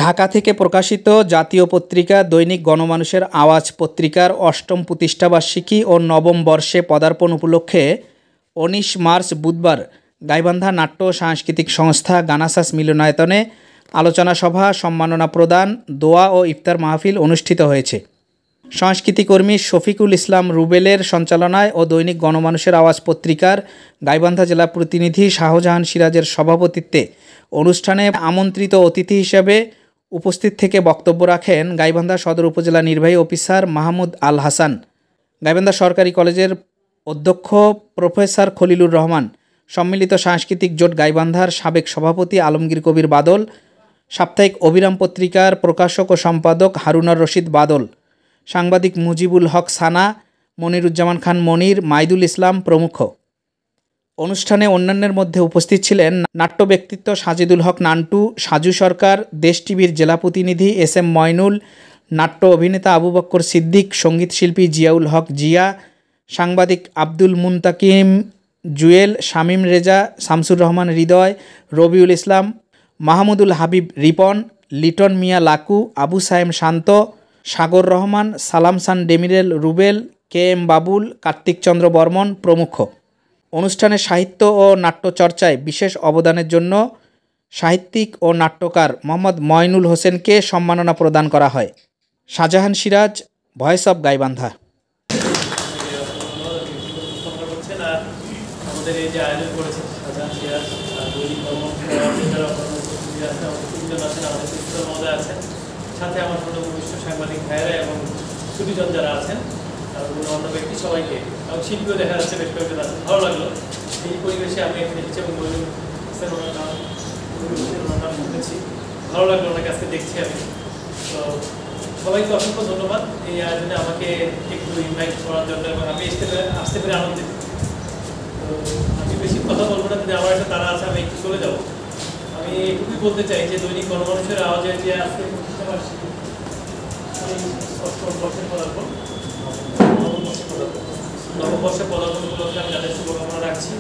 ঢাকা থেকে প্রকাশিত জাতীয় পত্রিকা দৈনিক গণমানুষের আওয়াজ পত্রিকার ৮ম প্রতিষ্ঠাবার্ষিকী ও নবম বর্ষে পদার্পণ উপলক্ষে ১৯ মার্চ বুধবার গাইবান্ধা নাট্য সাংস্কৃতিক সংস্থা গানাসাস মিলনায়তনে আলোচনা সভা, সম্মাননা প্রদান, দোয়া ও ইফতার মাহফিল অনুষ্ঠিত হয়েছে। সংস্কৃতিকর্মী শফিকুল ইসলাম রুবেলের সঞ্চালনায় ও দৈনিক গণমানুষের আওয়াজ পত্রিকার গাইবান্ধা জেলা প্রতিনিধি শাহজাহান সিরাজের সভাপতিত্বে অনুষ্ঠানে আমন্ত্রিত অতিথি হিসেবে উপস্থিত থেকে বক্তব্য রাখেন গাইবান্ধা সদর উপজেলা নির্বাহী অফিসার মাহমুদ আল হাসান, গাইবান্ধা সরকারি কলেজের অধ্যক্ষ প্রফেসর খলিলুর রহমান, সম্মিলিত সাংস্কৃতিক জোট গাইবান্ধার সাবেক সভাপতি আলমগীর কবির বাদল, সাপ্তাহিক অবিরাম পত্রিকার প্রকাশক ও সম্পাদক হারুনার রশিদ বাদল, সাংবাদিক মুজিবুল হক সানা, মনিরুজ্জামান খান মনির, মাইদুল ইসলাম প্রমুখ। অনুষ্ঠানে অন্যান্যের মধ্যে উপস্থিত ছিলেন নাট্য ব্যক্তিত্ব সাজিদুল হক নান্টু, সাজু সরকার, দেশ টিভির জেলা প্রতিনিধি SM ময়নুল, নাট্য অভিনেতা আবু বক্কর সিদ্দিক, সঙ্গীতশিল্পী জিয়াউল হক জিয়া, সাংবাদিক আব্দুল মুনতাকিম জুয়েল, শামীম রেজা, শামসুর রহমান হৃদয়, রবিউল ইসলাম, মাহমুদুল হাবিব রিপন, লিটন মিয়া লাকু, আবু সায়েম শান্ত, সাগর রহমান, সালামসান ডেমিরেল রুবেল, KM বাবুল, কার্তিক চন্দ্র বর্মন প্রমুখ। অনুষ্ঠানে সাহিত্য ও নাট্যচর্চায় বিশেষ অবদানের জন্য সাহিত্যিক ও নাট্যকার মোহাম্মদ ময়নুল হোসেনকে সম্মাননা প্রদান করা হয়। Shahjahan Siraj, voice of Gaibandha. সাথে আমার বরিষ্ঠ সাংবাদিক ভাইয়েরা এবং ছুটিজন যারা আছেন অন্য ব্যক্তি সবাইকে এবং শিল্পীও দেখা যাচ্ছে বেশ কয়েকজন আছে, ভালো লাগলো। এই পরিবেশে আমি এখানে এসেছি এবং শুনেছি, ভালো লাগলো, ওনার কাছে দেখছি আমি। তো সবাইকে অসংখ্য ধন্যবাদ এই আয়োজনে আমাকে একটু ইনভাইট করার জন্য এবং আমি আসতে পেরে আনন্দিত। তো আমি বেশি কথা বলবো না, যদি আমার একটা তারা আছে আমি একটু চলে যাবো। আমি এটুকুই বলতে চাই যে দৈনিক গণমানুষের আওয়াজে যে আজকে নববর্ষে পদার্পণ উপলক্ষে আমি যাদের শুভকামনা রাখছি।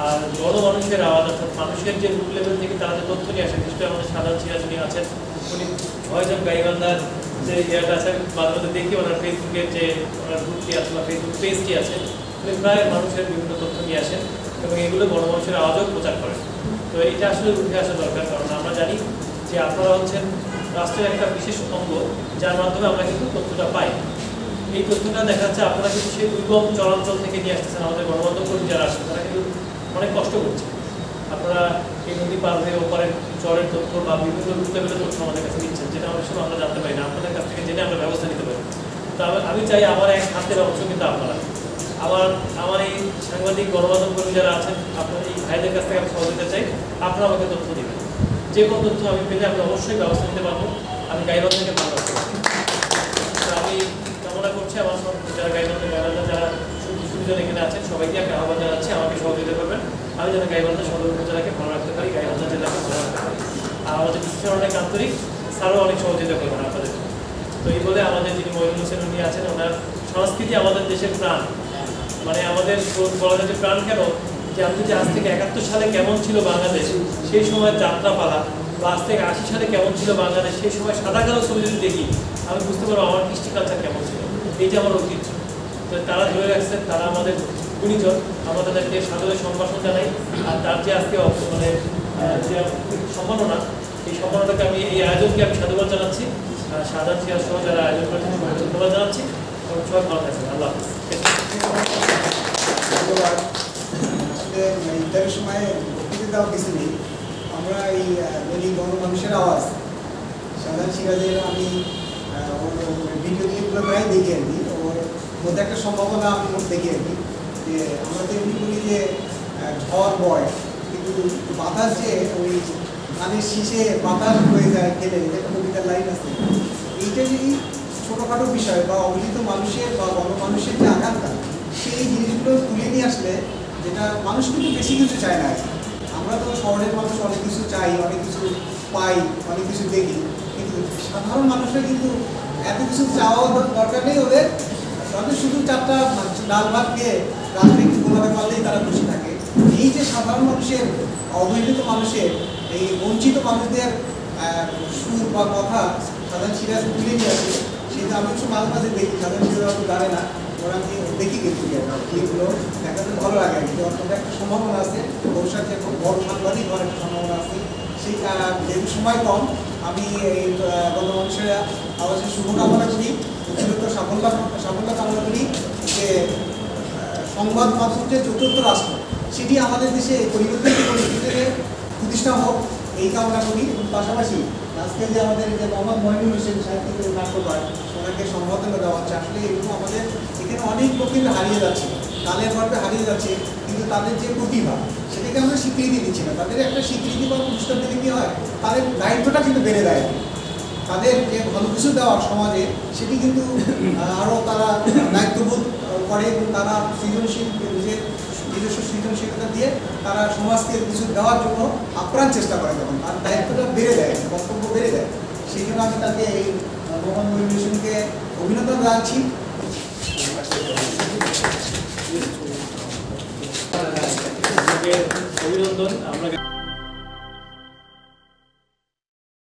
আর গণমানুষের আওয়াজ অর্থাৎ মানুষের যে রুট লেভেল থেকে তারা যে তথ্য নিয়ে আসেন, নিশ্চয়ই আমাদের সাধারণ সিরাজ উনি আছেন, উনি ভয়েস অব গাইবান্ধার যে ইয়েটা আছে মাঝে মধ্যে দেখি ওনার ফেসবুকের যে ওনার গ্রুপটি আছে বা ফেসবুক পেজটি আছে, উনি প্রায় মানুষের বিভিন্ন তথ্য নিয়ে আসেন এবং এগুলো গণমানুষের আওয়াজও প্রচার করেন। তো এটা আসলে উঠে আসা দরকার, কারণ আমরা জানি যে আপনারা হচ্ছেন রাষ্ট্রের একটা বিশেষ অঙ্গ, যার মাধ্যমে আমরা কিন্তু তথ্যটা পাই। এই তথ্যটা দেখা যাচ্ছে আপনারা কিন্তু সেই দুর্গম চরাঞ্চল থেকে নিয়ে আসতেছেন। আমাদের গণমাধ্যম কর্মী যারা আসেন তারা কিন্তু অনেক কষ্ট করছে। আপনারা এই নদী পার হয়ে ওপারের চরের তথ্য বা বিভিন্ন রুট লেভেলের তথ্য আমাদের কাছে দিচ্ছেন, যেটা অনেক সময় আমরা জানতে পারি না। আপনাদের কাছ থেকে জেনে আমরা ব্যবস্থা নিতে পারি। তো আমি চাই আমার এক হাতের অংশ কিন্তু আপনারা, আমার এই সাংবাদিক গণমাধ্যম কর্মী যারা আছেন, আপনার এই ভাইদের কাছ থেকে আমি সহযোগিতা চাই। আপনারা আমাকে তথ্য দেবেন, যে কোনো তথ্য আমি পেলে আমি অবশ্যই ব্যবস্থা নিতে পারবো। আমি গাইবান্ধাকে ভালো রাখতে পারবো। আমি কামনা করছি আমার যারা গাইবান্ধা যারা সুবিধা এখানে আছেন সবাইকে আমি আহ্বান জানাচ্ছি আমাকে সহযোগিতা করবেন। আমি যেন গাইবান্ধা সদর উপজেলাকে ভালো রাখতে পারি, গাইবান্ধা জেলাকে ভালো রাখতে পারি। আর আমাদের বিশেষ অনেক আন্তরিক স্যারও অনেক সহযোগিতা করবেন আপনাদের। তো এই বলে আমাদের যিনি মইনুল হোসেন উনি আছেন, ওনার সংস্কৃতি আমাদের দেশের প্রাণ, মানে আমাদের বলা যায় যে প্রাণ কেন, যে আপনি যে আজ থেকে 71 সালে কেমন ছিল বাংলাদেশ সেই সময় যাত্রাপালা, বা আজ থেকে 80 সালে কেমন ছিল বাংলাদেশ সেই সময় সাদা কালো ছবি যদি দেখি আমি বুঝতে পারবো আমার কৃষ্টি কালচার কেমন ছিল। এই যে আমার ঐতিহ্য, তো তারা ধরে রাখছেন, তারা আমাদের গুণীজন, আমরা তাদেরকে সাদরের সম্ভাষণ জানাই। আর তার যে আজকে মানে যে সম্মাননা, এই সম্মাননাটাকে আমি এই আয়োজনকে আমি সাধুবাদ জানাচ্ছি। সাধারণ সিরাজ সহ যারা আয়োজন করেছেন সবাইকে ধন্যবাদ জানাচ্ছি এবং সবাই ভালো থাকবেন। আল্লাহ হাফেজ। ইফতারের সময় বক্তৃতা দেওয়া কিছু নেই। আমরা এই দৈনিক গণমানুষের আওয়াজ শাহজাহান সিরাজের আমি ভিডিও ক্লিপগুলো প্রায় দেখি আর কি। ওর মধ্যে একটা সম্ভাবনা আমি দেখি আর কি, যে আমরা তো এমনি বলি যে ঝড় বয়, কিন্তু বাতাস যে ওই ধানের শীষে বাতাস হয়ে যায় খেলে, একটা কবিতার লাইন আছে। এইটা যদি ছোটোখাটো বিষয় বা অবহেলিত মানুষের বা গণমানুষের যে আকাঙ্ক্ষা, সেই জিনিসগুলো তুলে নিয়ে আসলে, যেটা মানুষ কিন্তু বেশি কিছু চায় না। আমরা তো শহরের মানুষ অনেক কিছু চাই, অনেক কিছু পাই, অনেক কিছু দেখি, কিন্তু সাধারণ মানুষরা কিন্তু এত কিছু চাওয়া দরকার নেই ওদের। তাদের শুধু 4টা ডাল ভাত খেয়ে রাত্রে একটু ঘুমাতে পারলেই তারা খুশি থাকে। এই যে সাধারণ মানুষের, অবহেলিত মানুষের, এই বঞ্চিত মানুষদের সুর বা কথা সাধারণ সিরাজ তুলে নিয়ে আসে, সেটা আমি একটু মাঝে মাঝে দেখি। সাধারণ সিরাজ জানে না, ওরা আমি দেখি কিন্তু ক্লিপগুলো দেখাতে ভালো লাগে আর কি। অন্তত একটা সম্ভাবনা আছে, ভবিষ্যতে খুব বড় সাংবাদিক হওয়ার একটা সম্ভাবনা আছে। সেই যেহেতু সময় কম, আমি এই গণমানুষের আওয়াজের শুভকামনা করি, উচ্চতর সাফল্য কামনা করি যে সংবাদ মাধ্যম যে চতুর্থ রাষ্ট্র, সেটি আমাদের দেশে পরিবর্তিত পরিস্থিতিতে প্রতিষ্ঠা হোক এই কামনা করি। এবং পাশাপাশি আজকে যে আমাদের যে মোহাম্মদ মহিনুল হোসেন সাহিত্যিক নাট্যকার, ওনাকে সম্বোধনা দেওয়া হচ্ছে, আসলে এগুলো আমাদের এখানে অনেক লোকের হারিয়ে যাচ্ছে, কালের গর্বে হারিয়ে যাচ্ছে, কিন্তু তাদের যে প্রতিভা সেটাকে আমরা স্বীকৃতি দিচ্ছি না। তাদের একটা স্বীকৃতি বা পুরস্কার দিলে কী হয়, তাদের দায়িত্বটা কিন্তু বেড়ে যায়, তাদের যে ভালো কিছু দেওয়ার সমাজে সেটি কিন্তু আরও তারা দায়িত্ববোধ করে এবং তারা সৃজনশীল নিজস্ব সৃজনশীলতা দিয়ে তারা সমাজকে কিছু দেওয়ার জন্য আপ্রাণ চেষ্টা করে, যখন তার দায়িত্বটা বেড়ে দেয়, বক্তব্য বেড়ে দেয়। সেই জন্য আমি তাকে এই মোহাম্মদ মহিনুল হোসেনকে অভিনন্দন জানাচ্ছি। অভিনন্দন। আমরা